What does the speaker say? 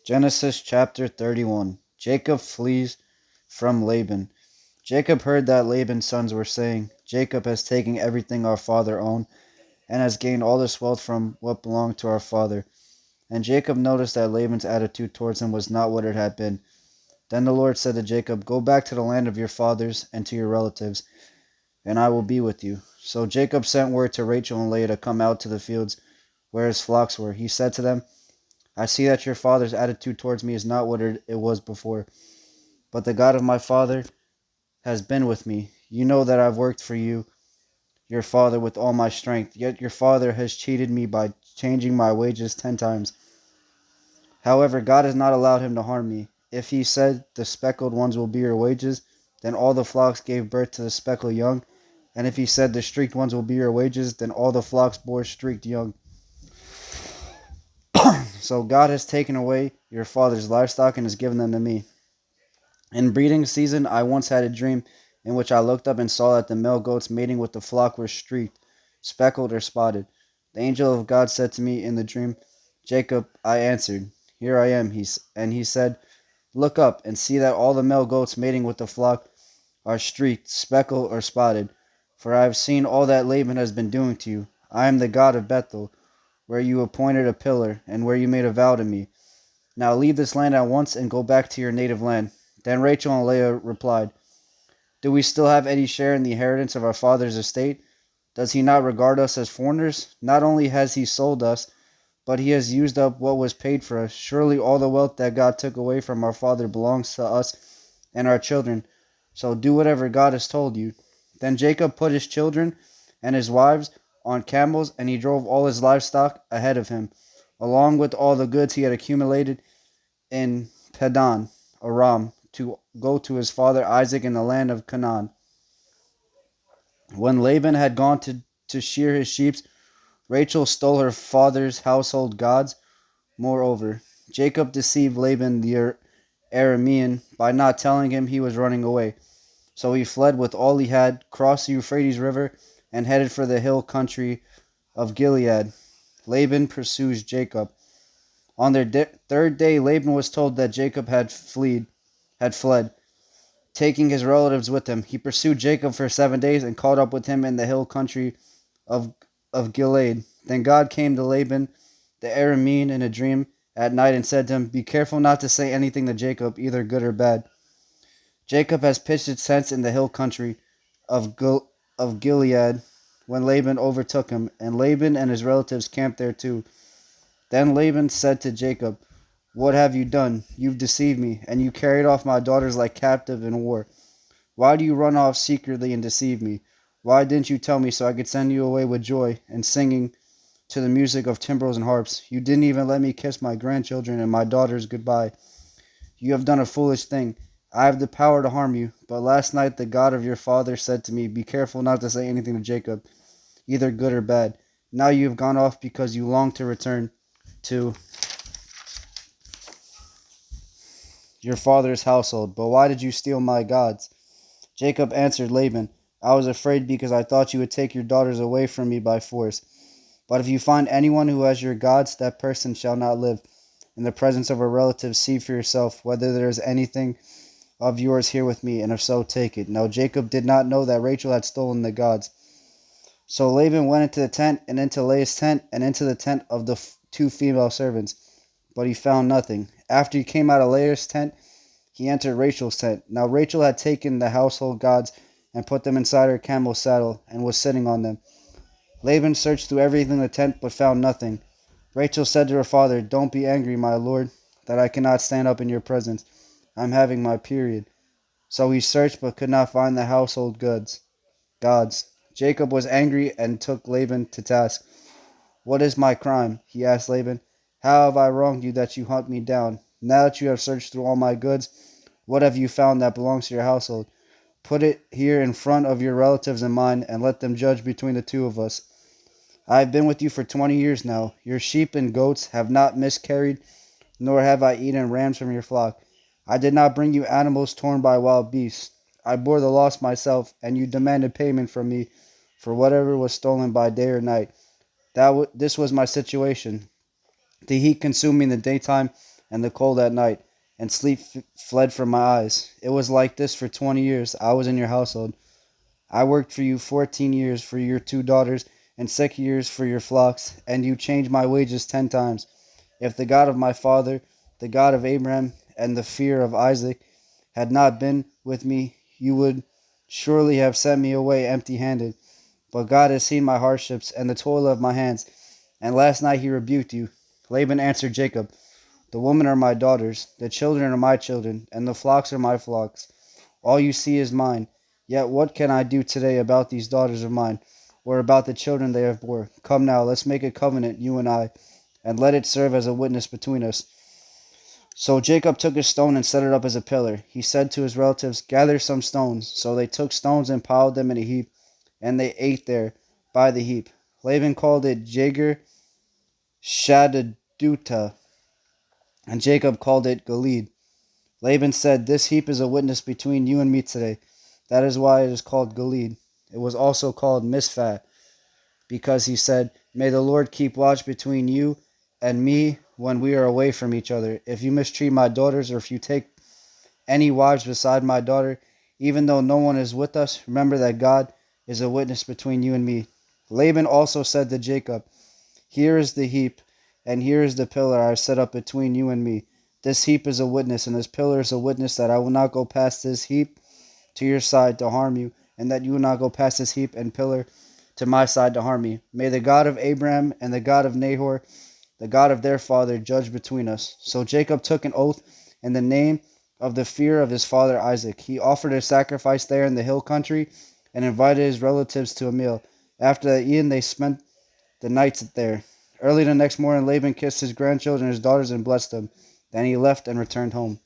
Genesis chapter 31. Jacob flees from Laban. Jacob heard that Laban's sons were saying, Jacob has taken everything our father owned, and has gained all this wealth from what belonged to our father. And Jacob noticed that Laban's attitude towards him was not what it had been. Then the Lord said to Jacob, Go back to the land of your fathers and to your relatives, and I will be with you. So Jacob sent word to Rachel and Leah to come out to the fields where his flocks were. He said to them, I see that your father's attitude towards me is not what it was before, but the God of my father has been with me. You know that I've worked for you, your father, with all my strength, yet your father has cheated me by changing my wages 10 times. However, God has not allowed him to harm me. If he said, The speckled ones will be your wages, then all the flocks gave birth to the speckled young. And if he said, The streaked ones will be your wages, then all the flocks bore streaked young. So God has taken away your father's livestock and has given them to me. In breeding season, I once had a dream in which I looked up and saw that the male goats mating with the flock were streaked, speckled, or spotted. The angel of God said to me in the dream, Jacob. I answered, Here I am. And he said, Look up and see that all the male goats mating with the flock are streaked, speckled, or spotted. For I have seen all that Laban has been doing to you. I am the God of Bethel, where you appointed a pillar, and where you made a vow to me. Now leave this land at once and go back to your native land. Then Rachel and Leah replied, Do we still have any share in the inheritance of our father's estate? Does he not regard us as foreigners? Not only has he sold us, but he has used up what was paid for us. Surely all the wealth that God took away from our father belongs to us and our children. So do whatever God has told you. Then Jacob put his children and his wives on camels, and he drove all his livestock ahead of him, along with all the goods he had accumulated in Padan Aram, to go to his father Isaac in the land of Canaan. When Laban had gone to shear his sheep, Rachel stole her father's household gods. Moreover, Jacob deceived Laban the Aramean by not telling him he was running away. So he fled with all he had, crossed the Euphrates River, and headed for the hill country of Gilead. Laban pursues Jacob. On their third day, Laban was told that Jacob had fled, taking his relatives with him. He pursued Jacob for 7 days and caught up with him in the hill country of, of Gilead. Then God came to Laban the Aramean in a dream at night and said to him, Be careful not to say anything to Jacob, either good or bad. Jacob has pitched its tents in the hill country of Gilead when Laban overtook him, and Laban and his relatives camped there too. Then Laban said to Jacob, What have you done? You've deceived me, and you carried off my daughters like captive in war. Why do you run off secretly and deceive me? Why didn't you tell me so I could send you away with joy and singing to the music of timbrels and harps? You didn't even let me kiss my grandchildren and my daughters goodbye. You have done a foolish thing. I have the power to harm you, but last night the God of your father said to me, Be careful not to say anything to Jacob, either good or bad. Now you have gone off because you long to return to your father's household. But why did you steal my gods? Jacob answered Laban, I was afraid because I thought you would take your daughters away from me by force. But if you find anyone who has your gods, that person shall not live. In the presence of a relative, see for yourself whether there is anything of yours here with me, and if so, take it. Now Jacob did not know that Rachel had stolen the gods. So Laban went into the tent, and into Leah's tent, and into the tent of the two female servants. But he found nothing. After he came out of Leah's tent, he entered Rachel's tent. Now Rachel had taken the household gods and put them inside her camel's saddle, and was sitting on them. Laban searched through everything in the tent, but found nothing. Rachel said to her father, Don't be angry, my lord, that I cannot stand up in your presence. I am having my period. So he searched, but could not find the household gods. Jacob was angry and took Laban to task. What is my crime? He asked Laban. How have I wronged you that you hunt me down? Now that you have searched through all my goods, what have you found that belongs to your household? Put it here in front of your relatives and mine, and let them judge between the two of us. I have been with you for 20 years now. Your sheep and goats have not miscarried, nor have I eaten rams from your flock. I did not bring you animals torn by wild beasts. I bore the loss myself, and you demanded payment from me for whatever was stolen by day or night. This was my situation. The heat consumed me in the daytime, and the cold at night, and sleep fled from my eyes. It was like this for 20 years. I was in your household. I worked for you 14 years for your 2 daughters, and 6 years for your flocks, and you changed my wages 10 times. If the God of my father, the God of Abraham, and the fear of Isaac had not been with me, you would surely have sent me away empty handed. But God has seen my hardships and the toil of my hands, and last night he rebuked you. Laban answered Jacob, the women are my daughters, the children are my children, and the flocks are my flocks. All you see is mine. Yet what can I do today about these daughters of mine, or about the children they have bore? Come now, let's make a covenant, you and I, and let it serve as a witness between us. So Jacob took a stone and set it up as a pillar. He said to his relatives, gather some stones. So they took stones and piled them in a heap, and they ate there by the heap. Laban called it Jager Shadaduta, and Jacob called it Gilead. Laban said, this heap is a witness between you and me today. That is why it is called Gilead. It was also called Mizpah, because he said, may the Lord keep watch between you and me when we are away from each other. If you mistreat my daughters, or if you take any wives beside my daughter, even though no one is with us, remember that God is a witness between you and me. Laban also said to Jacob, here is the heap, and here is the pillar I set up between you and me. This heap is a witness, and this pillar is a witness that I will not go past this heap to your side to harm you, and that you will not go past this heap and pillar to my side to harm me. May the God of Abraham and the God of Nahor, the God of their father, judge between us. So Jacob took an oath in the name of the fear of his father Isaac. He offered a sacrifice there in the hill country and invited his relatives to a meal. After that eating, they spent the night there. Early the next morning, Laban kissed his grandchildren and his daughters and blessed them. Then he left and returned home.